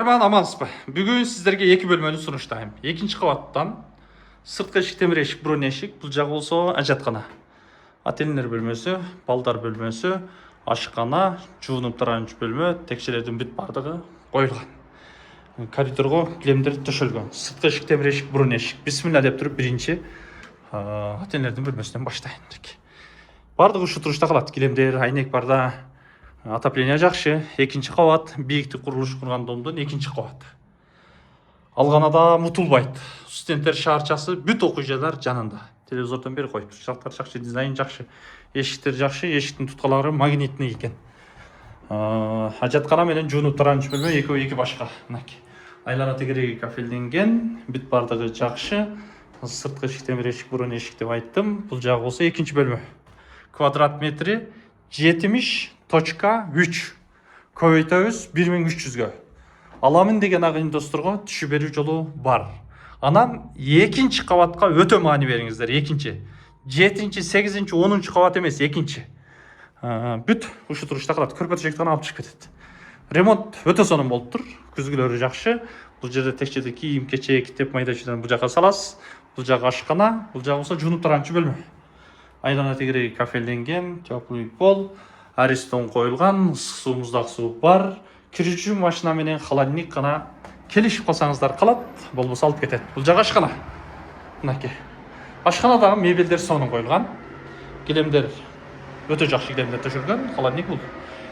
Merhaba, амансызбы? Бүгін сіздерге екі бөлмелі сунуштаймын. Екінші қабаттан сыртқы эшик, темір эшик, бронь эшик. Бұл жағы болса ажатхана. Ата-энелер бөлмөсү, балдар бөлмөсү, ашкана, жуунуп турган бөлмө, текшелердин бүт бардыгы коюлган. Коридорго килемдер төшөлгөн. Сыртқы эшик, темир эшик, бронь эшик. Бисмилла деп туруп биринчи ата-энелердин бөлмөсүнөн баштайм. Бардыгы ушу турушта калат. Килемдер, айнек барда. Отопление жакшы, экинчи кабат, бийиктик курулуш курган домдун экинчи кабаты. Алганада мутулбайт. Студенттер шаарчасы бүт окуучулар жанында. Телевизордон бери коюп, шарттар жакшы, дизайн жакшы, эшиктер жакшы, эшиктин туткалары магнитный экен. Ажаткана менен жуунуп турган бөлмө экөө эки башка. Айлана тегереги кафелденген, бүт бардыгы жакшы. Сырткы эшик, темир эшик, бронь эшик деп айттым. Бул жагы болсо экинчи бөлмө. Квадрат метри 70.3 көбөйтөбүз 1300гө. Аламын деген агын досторго түшүп берүү жолу бар. Анан экинчи кабатка өтө маани бериңиздер. Экинчи, 7-чи, 8-чи, 10-чу кабат эмес, экинчи. Бүт ушу турушта калат. Көрпө төшөктөн алып чыгып кетет. Ремонт өтө сонун болуптур. Күзгүлөрү жакшы. Бул жерде текчеде кийим, кечек, теп майдачыдан бул жака саласыз. Бул жагы ашкана, бул жагы болсо жуунуп турганчы бөлмө. Айлана тегереги кафелденген, теплый пол, аристон коюлган, суу муздак суу бар. Кирүүчү машина менен холодильник гана келишип калсаңыздар калат, болбосо алып кетет. Бул жагы ашкана. Мынакей. Ашканадагы мебелдер сонун коюлган. Килемдер өтө жакшы килемдер төшөлгөн, холодильник бул.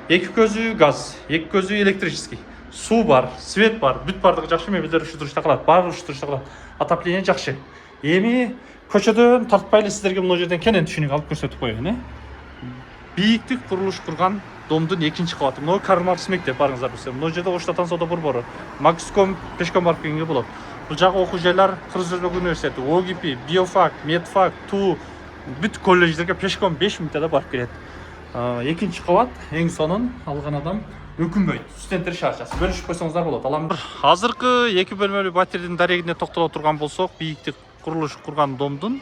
Эки көзү газ, эки көзү электрический. Суу бар, свет бар, бүт бардыгы жакшы, мебелдер ушу турушта калат, баары ушу турушта калат. Отопление жакшы. Эми көчөдөн тартпайлы сиздерге мына жерден кенен түшүнүк алып көрсөтүп коеюн. Бийиктик курулуш курган домдун экинчи кабаты. Мына Карл Маркс мектеп барыңыздар билсе. Мына жерде Оштатан соода борбору, Макском пешком барып келгенге болот. Бул жагы окуу жайлар Кыргыз Өзбек университети, ОГИП, Биофак, Медфак, ТУ бүт колледждерге пешком 5 минутта барып келет. Экинчи кабат эң сонун алган адам өкүнбөйт. Студенттер шаарчасы. Бөлүшүп койсоңуздар болот. Алам. Азыркы эки бөлмөлүү батирдин дарегине токтоло турган болсок, бийиктик курулуш курган домдун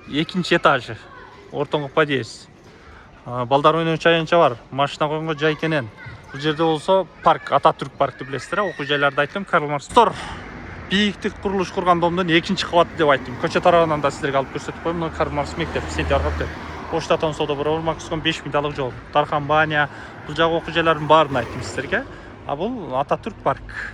экинчи этажы, ортоңку подъезд. Балдар ойночу аянча бар, машина койгонго жай кенен. Бул жерде болсо парк, Ататүрк парк деп билесиздер, окуу жайларды айттым, Карл Маркс. Бийиктик курулуш курган домдун экинчи кабаты деп айттым. Көчө тарабынан да сиздерге алып көрсөтүп коем. Мына Карл Маркс мектеп, сентябрь деп. Оштатан соода борбору, Макском 5 минутталык жол. Тархан баня, бул жагы окуу жайлардын баарын айттым сиздерге. А бул Ататүрк парк.